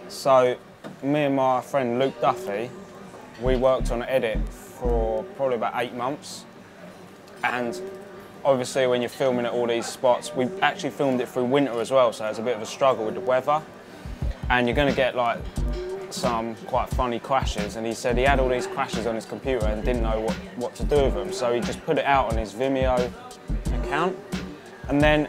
So, me and my friend Luke Duffy, we worked on an edit for probably about 8 months. And obviously when you're filming at all these spots, we actually filmed it through winter as well, so it's a bit of a struggle with the weather. And you're going to get like some quite funny crashes, and he said he had all these crashes on his computer and didn't know what to do with them, so he just put it out on his Vimeo account, and then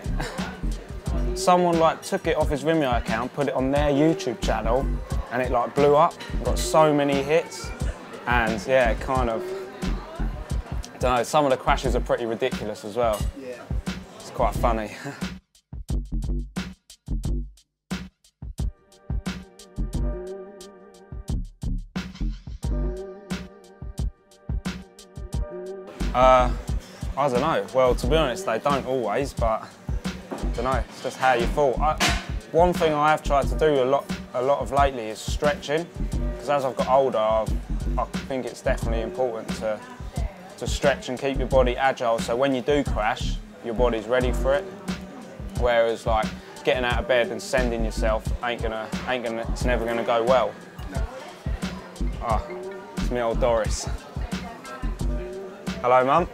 someone like took it off his Vimeo account, put it on their YouTube channel, and it like blew up, got so many hits, and yeah, it kind of, I don't know, some of the crashes are pretty ridiculous as well. Yeah. It's quite funny. I don't know. Well, to be honest, they don't always, but I don't know. It's just how you fall. One thing I have tried to do a lot of lately is stretching, because as I've got older, I think it's definitely important to stretch and keep your body agile. So when you do crash, your body's ready for it. Whereas like getting out of bed and sending yourself it's never gonna go well. It's me old Doris. Hello, Mum.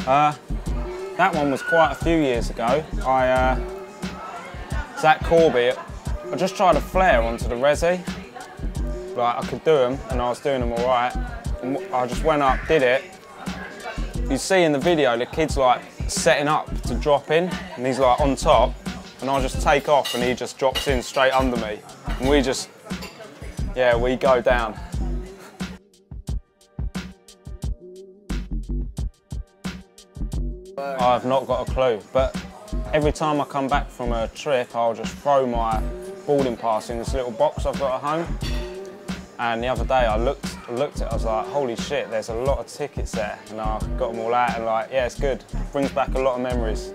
That one was quite a few years ago. Zach Corby, I just tried a flare onto the resi. Like, I could do them, and I was doing them all right. And I just went up, did it. You see in the video, the kid's like setting up to drop in, and he's like on top, and I just take off, and he just drops in straight under me. And we just, yeah, we go down. I've not got a clue, but every time I come back from a trip, I'll just throw my boarding pass in this little box I've got at home. And the other day I looked at it, I was like, holy shit, there's a lot of tickets there. And I got them all out and like, yeah, it's good. It brings back a lot of memories.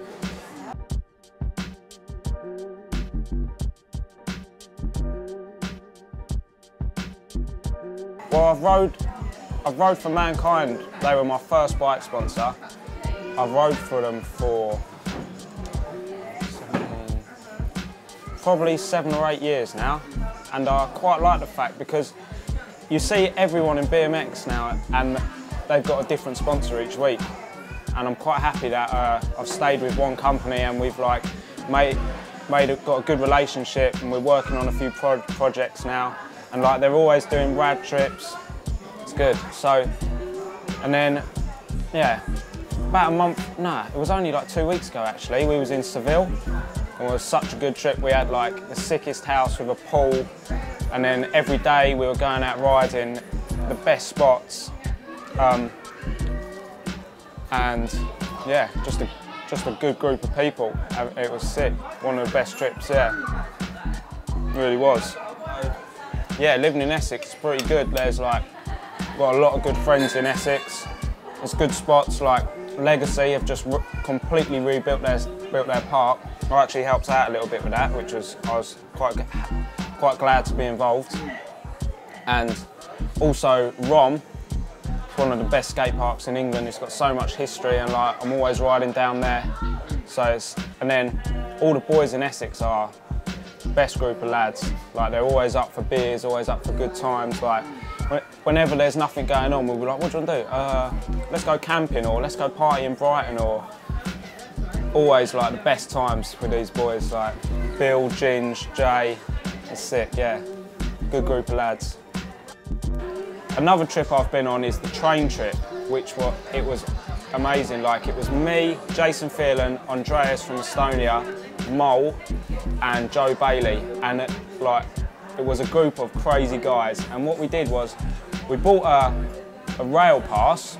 Well, I've rode for Mankind. They were my first bike sponsor. I've rode for them for probably 7 or 8 years now, and I quite like the fact because you see everyone in BMX now and they've got a different sponsor each week, and I'm quite happy that I've stayed with one company and we've like got a good relationship, and we're working on a few projects now, and like they're always doing rad trips. It's good. So, and then yeah. About a month, it was only like 2 weeks ago actually, we was in Seville, and it was such a good trip. We had like the sickest house with a pool, and then every day we were going out riding the best spots, and yeah, just a good group of people. It was sick, one of the best trips, yeah, it really was. Yeah, living in Essex is pretty good. There's like, got a lot of good friends in Essex. There's good spots like Legacy have just completely rebuilt their park. I actually helped out a little bit with that, which was, I was quite glad to be involved. And also Rom, one of the best skate parks in England. It's got so much history, and like I'm always riding down there. So and then all the boys in Essex are the best group of lads. Like they're always up for beers, always up for good times. Like whenever there's nothing going on, we'll be like, what do you want to do? Let's go camping, or let's go party in Brighton, or always like the best times with these boys, like Bill, Ginge, Jay. It's sick, yeah. Good group of lads. Another trip I've been on is the train trip, it was amazing. Like it was me, Jason Phelan, Andreas from Estonia, Mole, and Joe Bailey, and it was a group of crazy guys, and what we did was we bought a rail pass,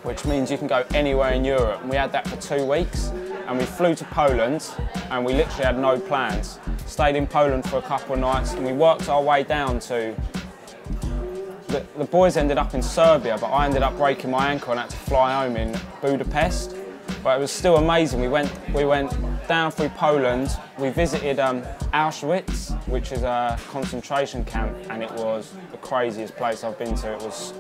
which means you can go anywhere in Europe, and we had that for 2 weeks, and we flew to Poland, and we literally had no plans. Stayed in Poland for a couple of nights, and we worked our way down to, the boys ended up in Serbia, but I ended up breaking my ankle and had to fly home in Budapest. But it was still amazing. We went down through Poland. We visited Auschwitz, which is a concentration camp, and it was the craziest place I've been to. It was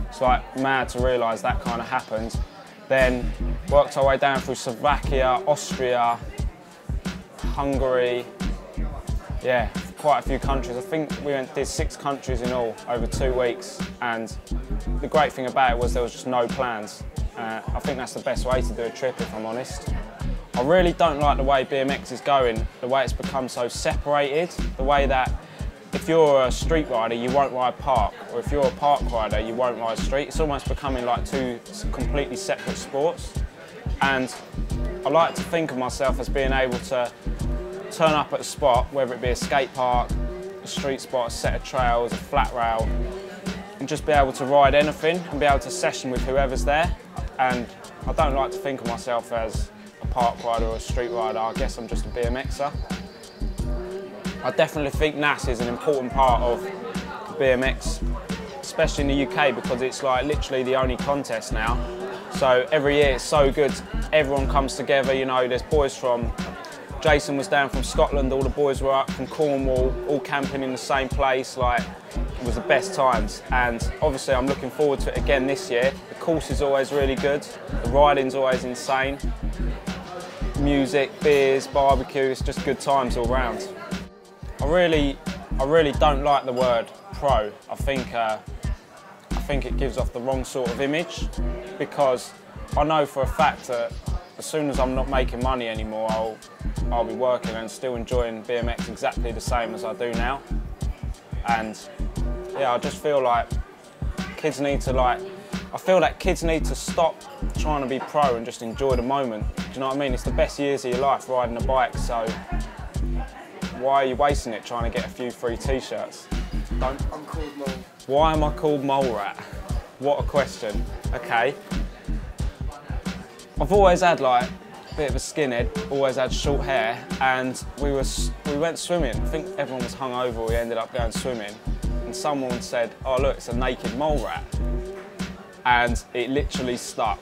It's like mad to realise that kind of happened. Then worked our way down through Slovakia, Austria, Hungary, yeah, quite a few countries. I think we did 6 countries in all over 2 weeks, and the great thing about it was there was just no plans. I think that's the best way to do a trip, if I'm honest. I really don't like the way BMX is going, the way it's become so separated, the way that if you're a street rider, you won't ride park, or if you're a park rider, you won't ride street. It's almost becoming like 2 completely separate sports. And I like to think of myself as being able to turn up at a spot, whether it be a skate park, a street spot, a set of trails, a flat rail, and just be able to ride anything and be able to session with whoever's there. And I don't like to think of myself as a park rider or a street rider. I guess I'm just a BMXer. I definitely think NAS is an important part of BMX, especially in the UK, because it's like literally the only contest now. So every year it's so good, everyone comes together, you know, there's boys from, Jason was down from Scotland, all the boys were up from Cornwall, all camping in the same place, like, it was the best times. And obviously I'm looking forward to it again this year. The course is always really good, the riding's always insane. Music, beers, barbecue, it's just good times all round. I really don't like the word pro. I think it gives off the wrong sort of image, because I know for a fact that as soon as I'm not making money anymore, I'll be working and still enjoying BMX exactly the same as I do now. And yeah, I just feel like kids need to I feel that kids need to stop trying to be pro and just enjoy the moment. Do you know what I mean? It's the best years of your life riding a bike, so why are you wasting it trying to get a few free t-shirts? I'm called Mole. Why am I called Mole Rat? What a question. Okay. I've always had like a bit of a skinhead, always had short hair, and we went swimming. I think everyone was hungover, we ended up going swimming, and someone said, oh look, it's a naked mole rat. And it literally stuck.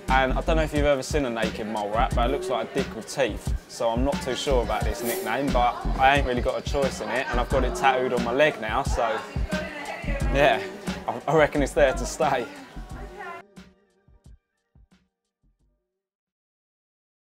And I don't know if you've ever seen a naked mole rat, but it looks like a dick with teeth. So I'm not too sure about this nickname, but I ain't really got a choice in it, and I've got it tattooed on my leg now, so yeah, I reckon it's there to stay.